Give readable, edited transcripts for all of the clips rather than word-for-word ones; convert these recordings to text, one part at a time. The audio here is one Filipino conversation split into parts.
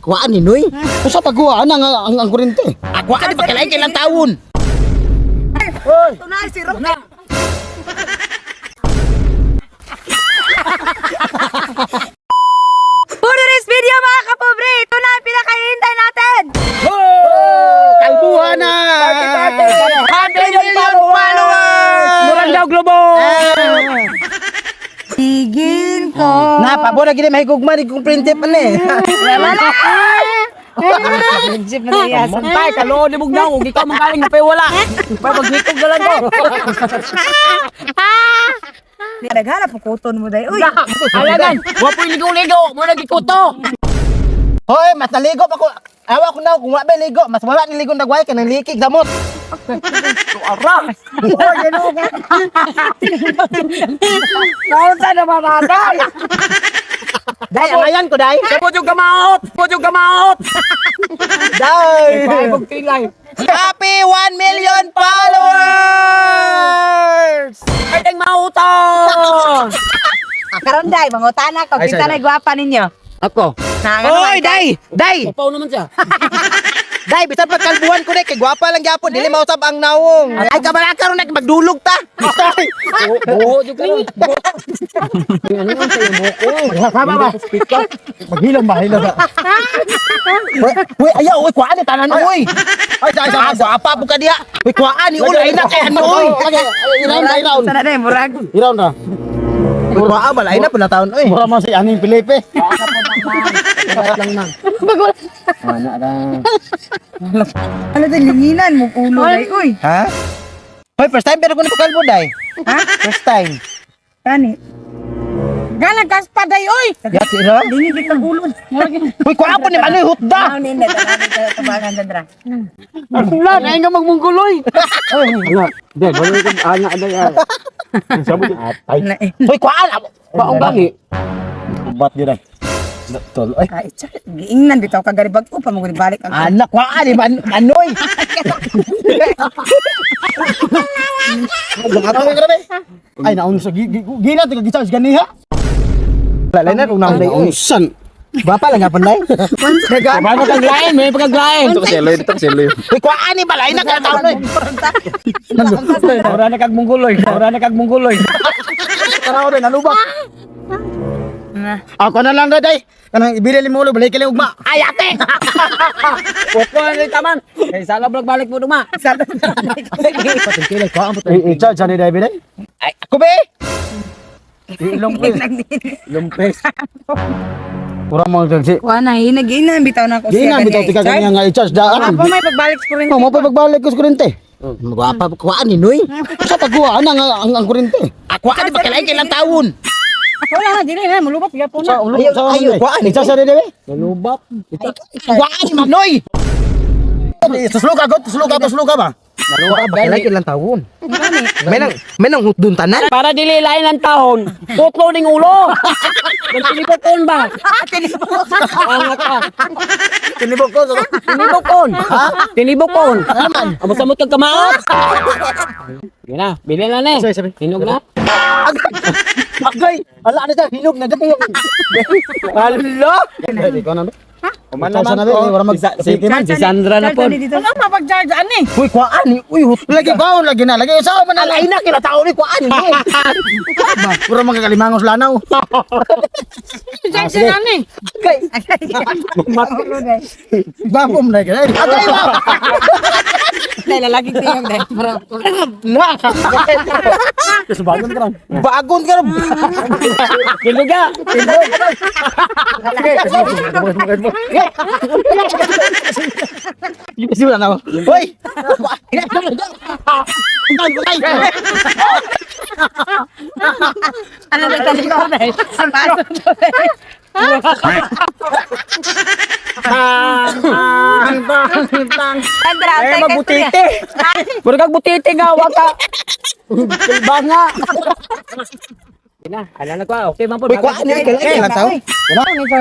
pagkuhaan ni Noy. Usa pagkuhaan ang kurente. Ako ani pagkalain kay ilang taon. Hoy. Tunay si Rock. For today's video mga kapobre, ito na ang pinakahihintay natin. Kalbuhan na. 100 million followers! Murang daw globo! Tigil ko. Napabo na gini mahigugma di kong printe pa ni. Jeep na iya. Tay, kalo di bugnaw, di ka mangkaling na wala. Pa magnikog na lang ko. Naghanap po kuton mo day. Uy. Alagan, wa po ligo-ligo, mo nagikuto. Hoy, mas naligo pa ko. Awa ko na kung wa ba ligo, mas wala ni ligo nagway ka nang likig damot. Ara. Kaunsa na mamaday. Dai, angayan ko dai. Pujog kamaot. Dai. Paibog tilay. Happy 1 million followers! Pwedeng mautong. Karon day, mangutana ko. Ay, Kita na gwapa ninyo. Ako. Hoy, dai! Dai! Papaw naman siya. Dai, bisan pagkalbuhan ko ni kay gwapa lang gyapon, dili mausab ang nawong. Ay kabalaka ron magdulog ta. Dai. Oo, jug lang. Ano yung tayo mo ko? Sama ba? Maghilang ba? Hilang ba? Uy, ayaw, uy, kuhaan ni tanan uy. Ay, gwapa po ka diha. Uy, kuhaan ni ulay na kay ano uy. Iraon. Sana day, murag. Iraon na. Kuhaan ba lain na pala taon uy. Mura mo si Aning Felipe. Lang nang. Ana ra. Ano day, linginan mo ulo day. Uy. Ha? Hoy, first time pero ko ni pakalbo dai. Ha? First time. Kani. Galang kaspa day, uy. Ya tira. Dini kita ulo. Uy, kuhaan po ni Manoy hutda. Ano ninda, dala tabagan dadra. Wala, na nga magmungguloy. Wala. Dai, balo ko ana day. Sabi ko atay. Uy, kuhaan. Baong bagi. Ubat gyud. Tol, ay. Ay, giingnan bitaw ka garibag ko pa mo balik ang Anak, kuhaan ni Manoy. Ay, naon sa gina tiga gisa ganiha. Lalay na kung naon day. San? Bapa lang gapon day. Paano kang lain, may pagkaglain. Ito kasi loy. Uy, kuhaan ni balay na ka taon oy. Ora na kag mungguloy. Taraw rin nalubak. Ako na lang day. Kanang ibili mo ulo balay kay ugma. Ay ate. Opo na taman. Kay sala balik mo duma. Kilay ko ang puto. Charge ani day biday. Ay, ako be. Lumpes. Pura mo si. Kuha na, hinagina, bitaw na ko Gina bitaw tika kanya nga i-charge daan. Ako may pagbalik ko rin. Mo pagbalik ko sa kurente. Magwapa kuhaan ni Noy. Sa pagkuhaan ang kurente. Ako ani pagkalain kay ilang taon. Wala na, dili na, mulubap, yapon na. Ayaw, kuhaan ni sa de. Nalubap. Kuhaan ni Manoy. Susluka ba? Naluwa ba kay ilang taon? May nang hutdon tanan. Para dili lain ang tahon. Tutlo ning ulo. Tinibokon ba? Angat ka. Tinibokon. Ha? Tinibokon. Naman. Amo sa mo kamaot. Sige na, bili na ni. Hinog na. Agay, ala na sa hinog na dito. Hala. Ikaw na. Kumana na wala Si Sandra na po. Ano mapag-charge ani? Uy, kuhaan ni. Uy, lagi ba lagi na. Lagi sa man alay na kila tao ni kuhaan ni. Pura magkakalimangos lanaw. Charge na ani. Kay. Bapom na kay. Agay ba. Dahil lalaki ko yung dahil. Na. Bagon ka ron. Bagon ka ron. Hinog ka. Kasi wala na ako. Hoy! Ano na tali ko dahil? Ang baso to dahil. Sandra, Eh, magbutiti. Puro kag butiti nga, wag ka. Kilba nga. Ala na ko, okay man po. Uy, kuhaan ni. Kailan tao?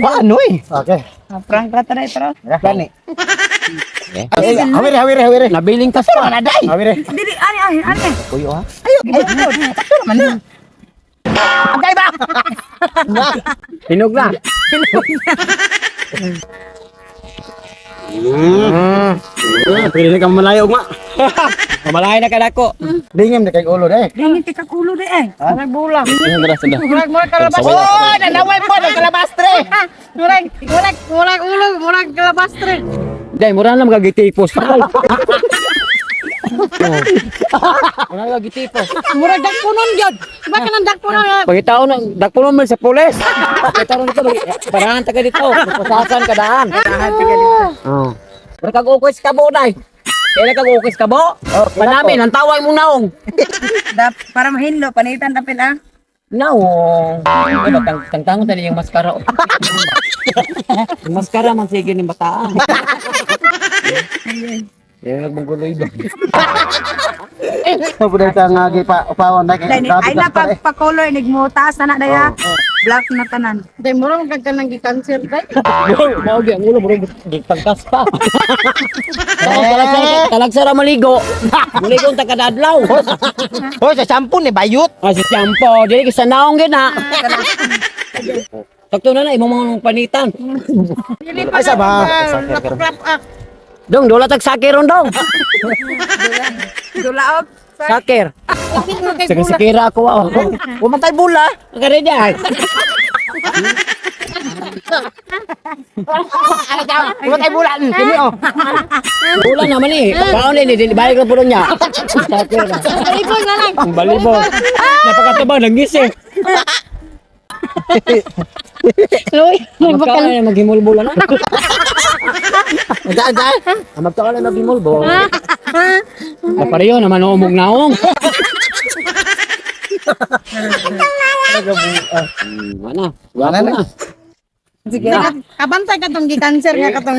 Kuhaan ni. Okay. Prank ka tayo pero. Gani. Hawire. Nabiling tas pa. Naday. Hawire. Dili, ani. Uyo ha. Ayun, sakto naman na. Agay ba? Hinog na. Pwede na ka malayo, ma. Mamalayo na ka dako. Dingim na kay ulo deh. Dingin tika kulo de eh. Nagbulang. Murag kalabas. Oh, nanaway po ng kalabastre. Murag ulo, murag kalabastre. Dahil mura na magagitipos. Mura na magagitipos. Murag dakpunon gyud. Baka nang dakpunon. Pagkitao na, dakpunon mo sa pulis. Pagkitao dito, parahan taga dito. Magpasasan ka daan. Tahan tika dito. Oh. Mura kag-ukis ka bo, day. Kaya kag-ukis ka bo? Panamin, ang tawag mo naong. Para mahinlo panitan tapil ah. Naong. Tangtango tali yung maskara. Yung maskara man sige ni bataan. Yan nagmungguloy ba? Pwede ka nga upawon na kay. Ay na pag-color nigmo taas na daya. Black na tanan. Day murag kag nang gi-cancer day. Mao gyud ulo bro gitangkas pa. Talagsara maligo. Maligo ta kada adlaw. Hoy, sa shampoo ni bayot. Ah si Champo, dili ka sa naong gyud na. Sakto na imong mga panitan. Ay sa ba? Dong dola tag sakir ron dong. Dulaog. Sakir. Sige sakira ako wa. Umatay bula. Kare di ay. Umatay bulan kini oh. Bula naman eh. Kaon ni balik na puno niya. Sakir. Balibol na lang. Ang balibol. Napakatubang langgis eh. Loy, Magkaon na maghimulbol na. Daan. Magkaon na maghimulbol. Pareho naman umog naong. Mana? Wala na. Sige. Kabantay ka tong gi-cancer nga katong.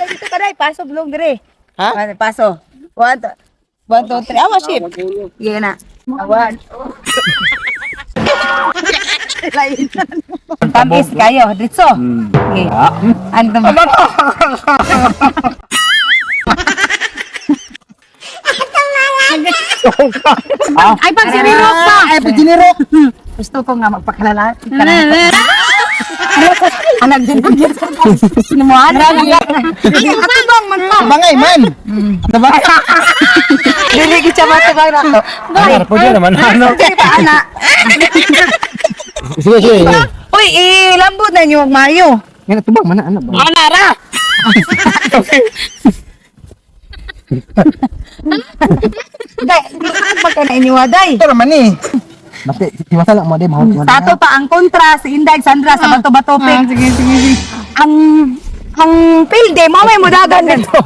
Dito ka dai paso blog dire. Ha? Paso. 1 2 3 awa ship. Sige na. Awan. Pampis kayo, ditso. Okay. Ano ba? Ay pag sinirok pa. Ay pagdinirok. Gusto ko nga magpakalala. Anak din. Sinumaan. Ako bang man pa? Bangay man. Diba? Dili kita matubang na to. Ano po yun naman? Ano? Anak. Sige. Uy, ilambot na niyo magmayo. Yan tubang mana anak ba? Ana ra. Day, baka na iniwaday. Ito naman eh. Basta iwasala mo din mahal. Tato pa ang kontra si Inday Sandra sa bato-bato pick. Sige. Ang pilde mo may mudagan dito.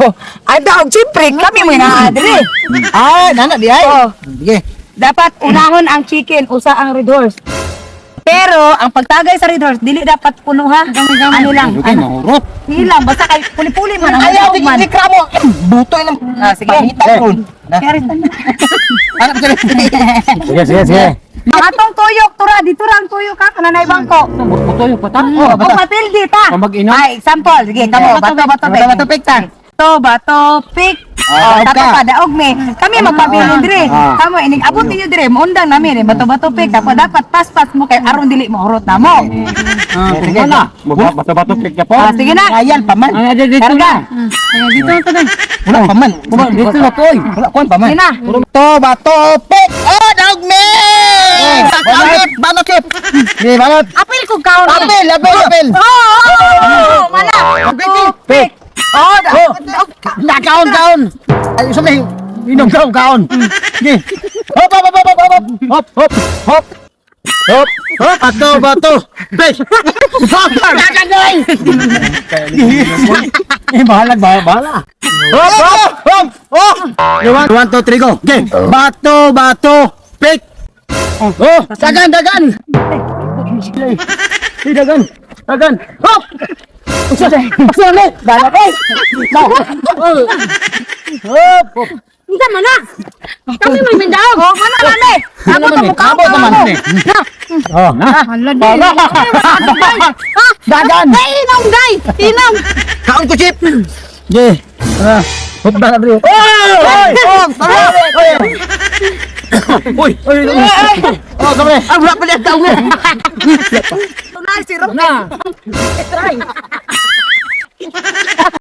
Ay daw siyempre kami mo na adre. Nana di ay. Oh, Sige. dapat unahon ang chicken, usa ang red horse. Pero ang pagtagay sa red horse dili dapat puno ha. Ano lang? Okay, mahurot. Hindi lang basta kay puli-puli man ang Ayaw, daog man. di kramo. Buto yun. Sige. Pangita ron. Kaya rin Anak ko Sige. Ang atong tuyok tura dito ra ang tuyok ka kananay bangko. Buto yung patak. Oh, mapildi ta. Pamag-ina. Ay, example. Sige, kamo, bato pick tang. Bato pick. Tato pa, daog me. Kami magpabilin dire. Kamo, inig abot ninyo dire. Maundang namin, bato pick. Tapos dapat pas-pas mo kay aron dili mo hurot na mo. Sige na. Bato-bato pick ka po. Sige na. Ayan, paman. Dito Karga. Dito ka na. Wala, paman. Dito na po. Wala, kuhan, paman. Sige na. Bato, pek. Oh, daog me! Banot, kip. Sige, banot. Apil ko kaon. Apel. Oh, mana. Bato pick. Oh, Nakaon. Ay, sumay. Inom kaon. Sige. Hop. Bato. Pek. Nakagoy. Bahala. Hop. Oh. 1, 2, 3, go. Okay. Bato, pek. Oh, dagan. Dagan. Hop. Usah. Dagan. Hop. Unsa man na? Kami may mindaog. Oh, mana mane. Ano man ni? Abo naman ni. Oh, na. Hala Dagan. Ay, inom day. Inom. Kaon ko chip. Ye. Hop na bro. Uy. Oh, kami. Ah, wala pa niya taong. Tunay si Rob. Na. Try.